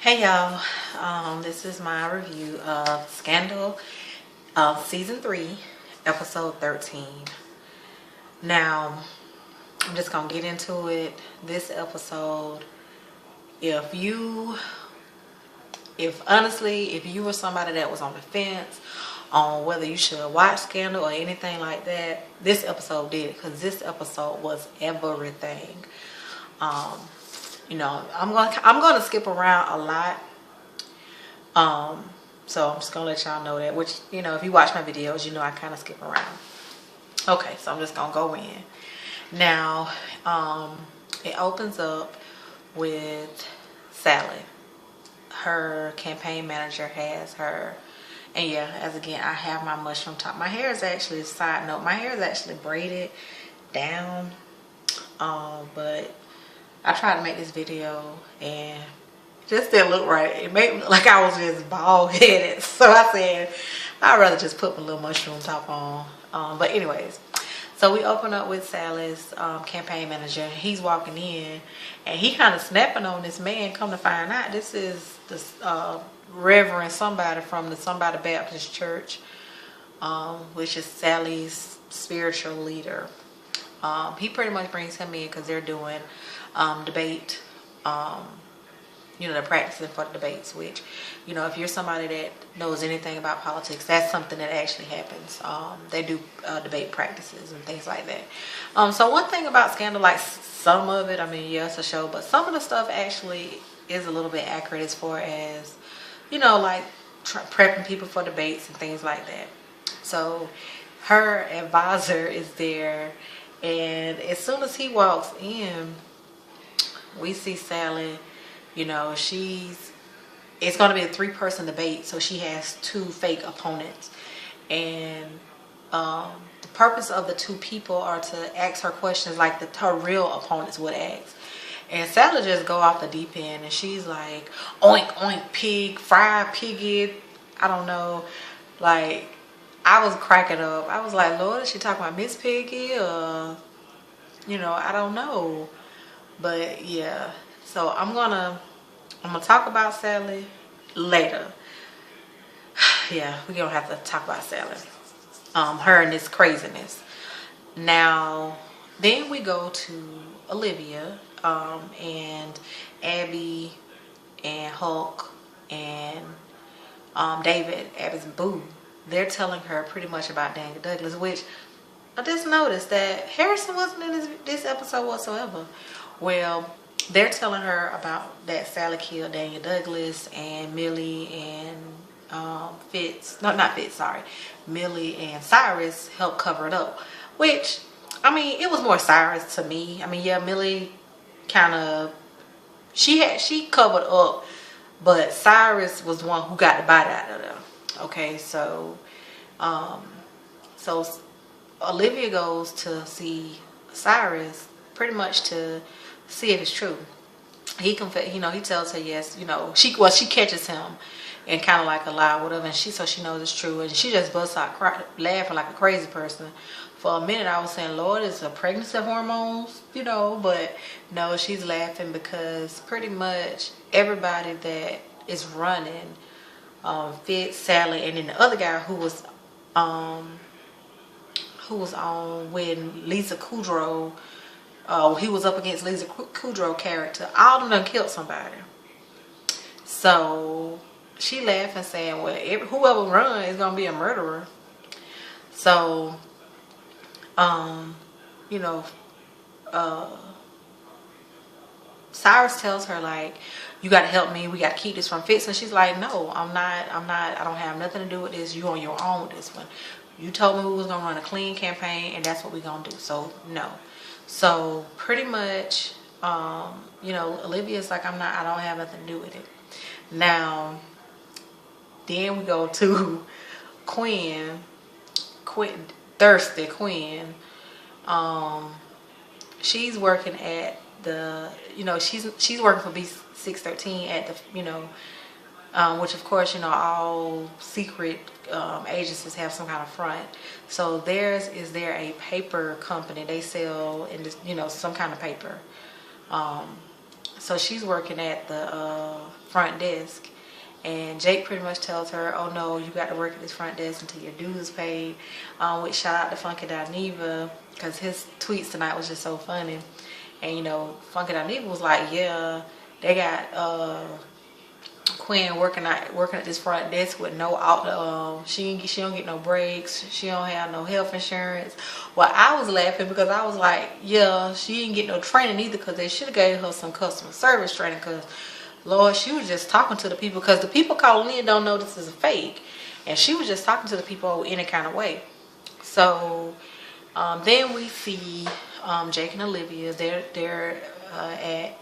Hey y'all, this is my review of Scandal Season 3, Episode 13. Now, I'm just going to get into it. This episode, if honestly, if you were somebody that was on the fence on whether you should watch Scandal or anything like that, this episode did it, because this episode was everything. I'm going to skip around a lot. So I'm just going to let y'all know that, which, if you watch my videos, I kind of skip around. Okay, so I'm just going to go in. Now, it opens up with Sally. Her campaign manager has her, and yeah, as again, I have my mushroom top. My hair is actually, side note, my hair is actually braided down, but I tried to make this video and it just didn't look right. It made me look like I was just bald headed. So I said, I'd rather just put my little mushroom top on. But anyways, so we open up with Sally's campaign manager. He's walking in and he kind of snapping on this man. Come to find out, this is the Reverend somebody from the Somebody Baptist Church, which is Sally's spiritual leader. He pretty much brings him in because they're doing debate. They're practicing for the debates, which, if you're somebody that knows anything about politics, that's something that actually happens. They do debate practices and things like that. So one thing about Scandal, like some of it, yeah, it's a show, but some of the stuff actually is a little bit accurate as far as, like prepping people for debates and things like that. So her advisor is there, and as soon as he walks in, we see Sally. It's going to be a 3-person debate, so she has 2 fake opponents, and the purpose of the 2 people are to ask her questions like her real opponents would ask. And Sally just go off the deep end, and she's like, oink oink pig, fried piggy, I don't know, like, I was cracking up. I was like, Lord, is she talking about Miss Piggy, or I don't know. But yeah, so I'm gonna talk about Sally later. Yeah, we're gonna have to talk about Sally, her and this craziness. Now, then we go to Olivia, and Abby and Hulk and David, Abby's boo. They're telling her pretty much about Daniel Douglas, which I just noticed that Harrison wasn't in this episode whatsoever. Well, they're telling her about that Sally killed Daniel Douglas, and Millie and Millie and Cyrus helped cover it up. Which, it was more Cyrus to me. Yeah, Millie kind of, she covered up, but Cyrus was the one who got the bite out of them. Okay, so Olivia goes to see Cyrus pretty much to see if it's true. He tells her yes. She catches him and kind of like a lie, whatever, and she knows it's true, and she just busts out laughing like a crazy person. For a minute, I was saying, Lord, it's a pregnancy hormones, but no, she's laughing because pretty much everybody that is running, Fitz, Sally, and then the other guy who was on when Lisa Kudrow. He was up against Lisa Kudrow character. All of them done killed somebody. So she laughing, saying, well, whoever runs is going to be a murderer. So, Cyrus tells her, like, you got to help me. We got to keep this from Fitz. And she's like, no, I'm not. I don't have nothing to do with this. You on your own with this one. You told me we was going to run a clean campaign, and that's what we're going to do. So, no. So pretty much, Olivia's like, I don't have nothing to do with it. Now, then we go to Quinn, Thirsty Quinn. She's working at the, she's working for B613 at the, which of course, all secret agencies have some kind of front. So is there a paper company they sell in this, some kind of paper. So she's working at the front desk. And Jake pretty much tells her, oh no, you got to work at this front desk until your dues is paid. Which shout out to Funky Dineva, because his tweets tonight was just so funny. And you know, Funky Dineva was like, yeah, they got Quinn working at this front desk with no out. She don't get no breaks. She don't have no health insurance. Well, I was laughing because I was like, yeah, she didn't get no training either, because they should have gave her some customer service training, because Lord, she was just talking to the people, because the people calling in don't know this is a fake. And she was just talking to the people in any kind of way. So then we see Jake and Olivia. They're at,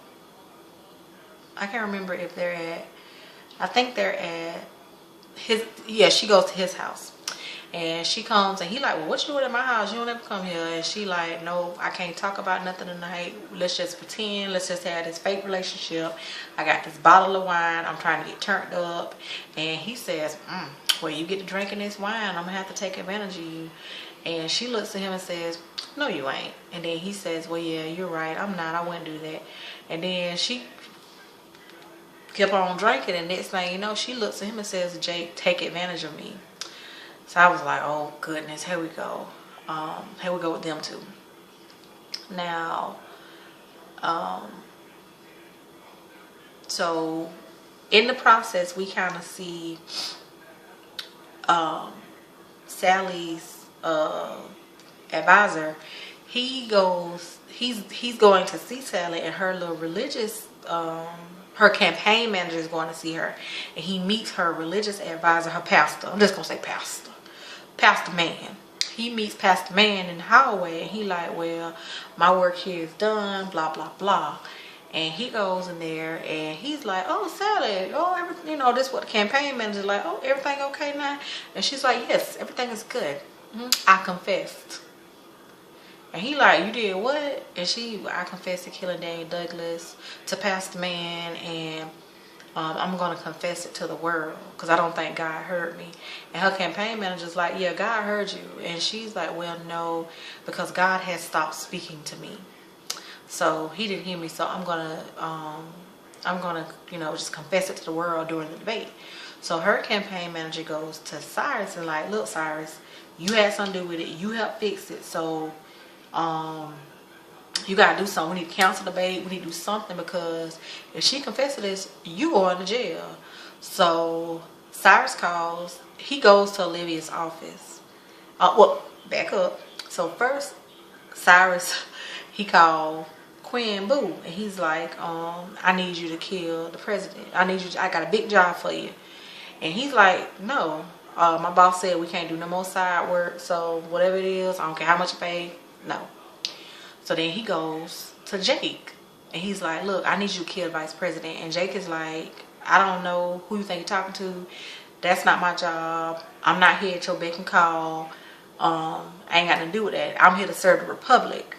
I can't remember if they're at, I think they're at his, yeah, she goes to his house. And she comes and he like, well, what you doing at my house? You don't ever come here. And she like, no, I can't talk about nothing tonight. Let's just pretend. Let's just have this fake relationship. I got this bottle of wine. I'm trying to get turned up. And he says, well, you get to drinking this wine, I'm going to have to take advantage of you. And she looks at him and says, no, you ain't. And then he says, well, yeah, you're right. I'm not. I wouldn't do that. And then she kept on drinking. And next thing you know, she looks at him and says, Jake, take advantage of me. So I was like, oh goodness, here we go. Here we go with them two. Now, so in the process, we kind of see Sally's advisor. He's going to see Sally, and her little religious her campaign manager is going to see her, and he meets her religious advisor, her pastor. I'm just gonna say Pastor Man. He meets Pastor Man in the hallway, and he like, well, my work here is done, blah blah blah. And he goes in there and he's like, oh, Sally, oh, everything, you know, this is what the campaign manager's like, oh, everything okay now? And she's like, yes, everything is good. I confessed. And he like, you did what? And I confessed to killing Daniel Douglas, to Pastor Man, and I'm going to confess it to the world, because I don't think God heard me. And her campaign manager's like, yeah, God heard you. And she's like, well, no, because God has stopped speaking to me. So he didn't hear me, so I'm gonna, you know, just confess it to the world during the debate. So her campaign manager goes to Cyrus and like, look, Cyrus, you had something to do with it. You helped fix it. So you gotta do something. We need to cancel the debate. We need to do something, because if she confesses this, you going to jail. So Cyrus calls. He goes to Olivia's office. Well, back up. So first, Cyrus, he called Quinn Boo, and he's like, I need you to kill the president. I got a big job for you. And he's like, no, my boss said we can't do no more side work, so whatever it is, I don't care how much you pay, no. So then he goes to Jake, and he's like, look, I need you to kill the vice president. And Jake is like, I don't know who you think you're talking to. That's not my job. I'm not here at your beck and call. I ain't got nothing to do with that. I'm here to serve the Republic.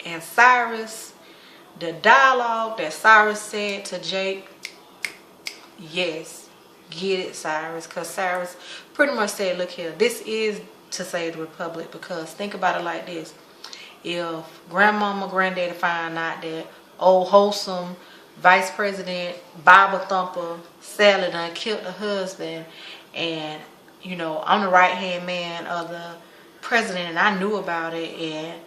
And Cyrus, the dialogue that Cyrus said to Jake, yes, get it, Cyrus. Because Cyrus pretty much said, look here, this is to save the Republic. Because think about it like this. If grandmama, granddaddy find out that old wholesome vice president, Bible thumper, Sally done killed her husband, and, you know, I'm the right-hand man of the president, and I knew about it, and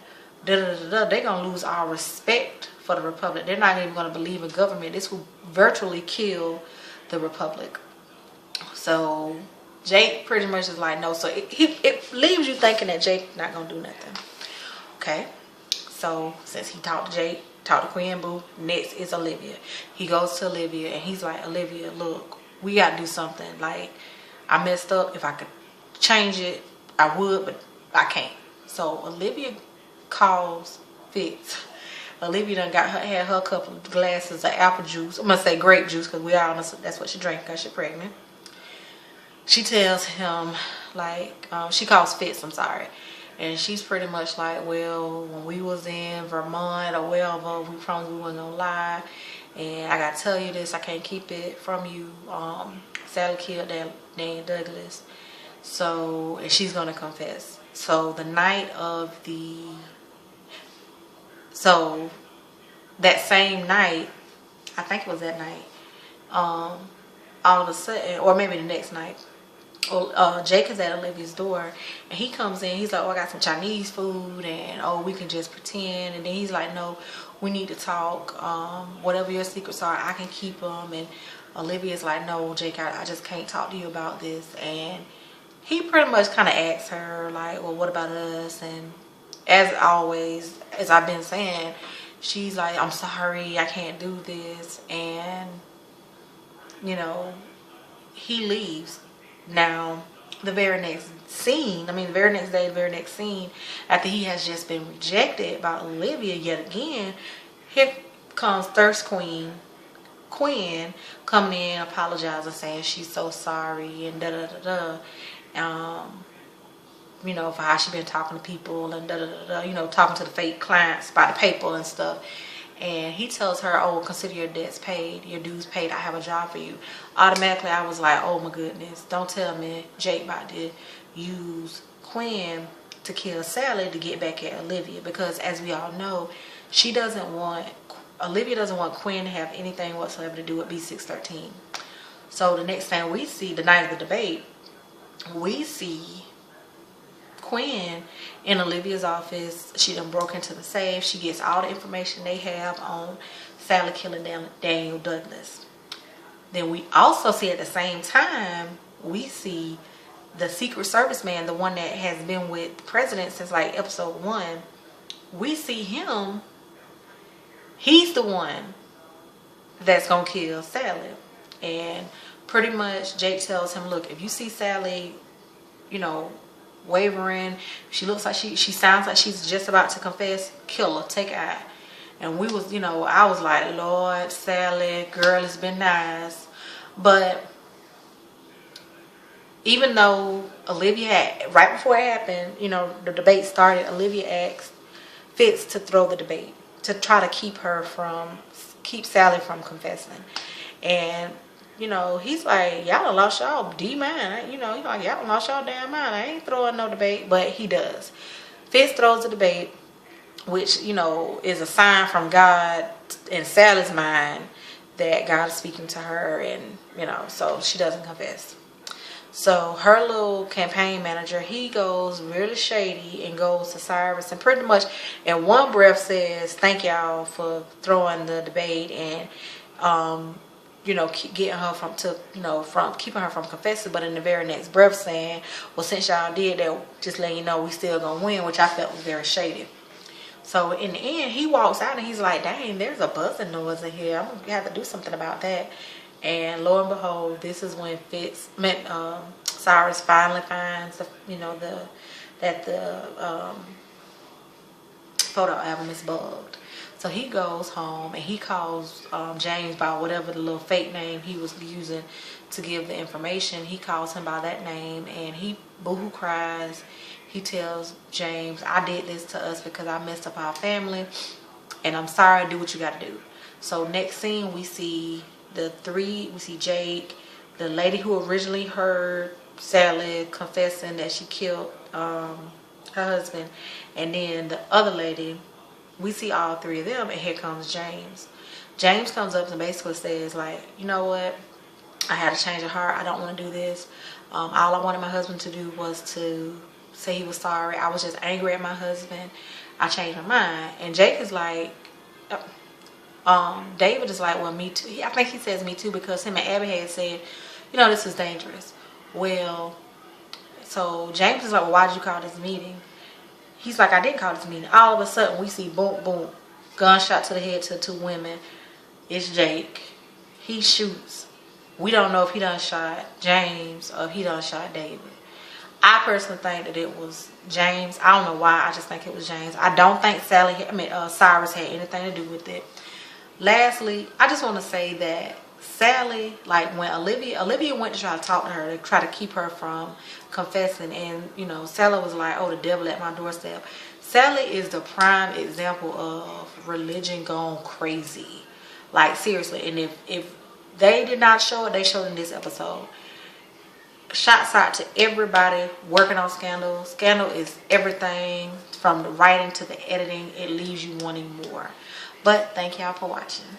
they're going to lose our respect for the Republic. They're not even going to believe in government. This will virtually kill the Republic. So Jake pretty much is like, no. So it leaves you thinking that Jake not going to do nothing. Okay. So since he talked to Jake, talked to Quinn Boo, next is Olivia. He goes to Olivia and he's like, Olivia, look, we got to do something. Like, I messed up. If I could change it, I would, but I can't. So Olivia calls Fitz. Olivia done had her couple of glasses of apple juice. I'm going to say grape juice, because we all know that's what she drank because she's pregnant. She tells him, like, she calls Fitz, I'm sorry. And she's pretty much like, well, when we was in Vermont or wherever, we promised we wasn't going to lie. And I got to tell you this, I can't keep it from you. Sally killed Daniel Douglas. So, and she's going to confess. So the night of that same night, I think it was that night. All of a sudden, or maybe the next night, Jake is at Olivia's door, and he comes in. He's like, "Oh, I got some Chinese food, and oh, we can just pretend." And then he's like, "No, we need to talk. Whatever your secrets are, I can keep them." And Olivia's like, "No, Jake, I just can't talk to you about this." And he pretty much kind of asks her like, "Well, what about us?" And as always, as I've been saying, she's like, "I'm sorry, I can't do this." And you know, he leaves. Now, the very next scene, the very next day, the very next scene, after he has just been rejected by Olivia yet again, here comes Thirst Queen Quinn coming in, apologizing, saying she's so sorry and da da da da. You know, for how she been talking to people and da da da da. You know, talking to the fake clients by the paper and stuff. And he tells her, "Oh, consider your debts paid, your dues paid. I have a job for you." Automatically, I was like, "Oh my goodness! Don't tell me Jake about to use Quinn to kill Sally to get back at Olivia." Because as we all know, Olivia doesn't want Quinn to have anything whatsoever to do with B613. So the next thing we see, the night of the debate, we see Quinn in Olivia's office. She done broke into the safe. She gets all the information they have on Sally killing Daniel Douglas. Then we also see at the same time, we see the Secret Service man, the one that has been with the president since like episode 1. We see him. He's the one that's gonna kill Sally. And pretty much Jake tells him, "Look, if you see Sally, you know, wavering, she looks like she sounds like she's just about to confess, kill her, take her out." And we was, you know, I was like, "Lord, Sally, girl, it's been nice." But even though Olivia had, right before it happened, you know, the debate started, Olivia asked Fitz to throw the debate to try to keep Sally from confessing. And you know, he's like, "Y'all done lost y'all D-mind." You know, he's like, "Y'all done lost y'all damn mind. I ain't throwing no debate." But he does. Fitz throws the debate, which, you know, is a sign from God in Sally's mind that God is speaking to her, and, you know, so she doesn't confess. So her little campaign manager, he goes really shady and goes to Cyrus and pretty much in one breath says, "Thank y'all for throwing the debate," and you know, getting her from keeping her from confessing, but in the very next breath saying, "Well, since y'all did that, just letting you know we still gonna win," which I felt was very shady. So in the end, he walks out and he's like, "Dang, there's a buzzing noise in here. I'm gonna have to do something about that." And lo and behold, this is when Cyrus finally finds that the photo album is bugged. So he goes home and he calls James by whatever the little fake name he was using to give the information. He calls him by that name and he boohoo cries. He tells James, "I did this to us because I messed up our family and I'm sorry, do what you got to do." So next scene, we see Jake, the lady who originally heard Sally confessing that she killed her husband, and then the other lady. We see all three of them, and here comes James. James comes up and basically says, like, "You know what? I had a change of heart. I don't want to do this. All I wanted my husband to do was to say he was sorry. I was just angry at my husband. I changed my mind." And Jake is like, David is like, "Well, me too." I think he says me too because him and Abby had said, "You know, this is dangerous." Well, so James is like, "Well, why did you call this meeting?" He's like, "I didn't call this meeting." All of a sudden, we see boom, boom, gunshot to the head to 2 women. It's Jake. He shoots. We don't know if he done shot James or if he done shot David. I personally think that it was James. I don't know why. I just think it was James. I don't think Cyrus had anything to do with it. Lastly, I just want to say that Sally, like when Olivia went to try to talk to her to try to keep her from confessing, and you know, Sally was like, "Oh, the devil at my doorstep." Sally is the prime example of religion gone crazy. Like seriously, and if they did not show it, they showed in this episode. Shots out to everybody working on Scandal. Scandal is everything from the writing to the editing. It leaves you wanting more. But thank y'all for watching.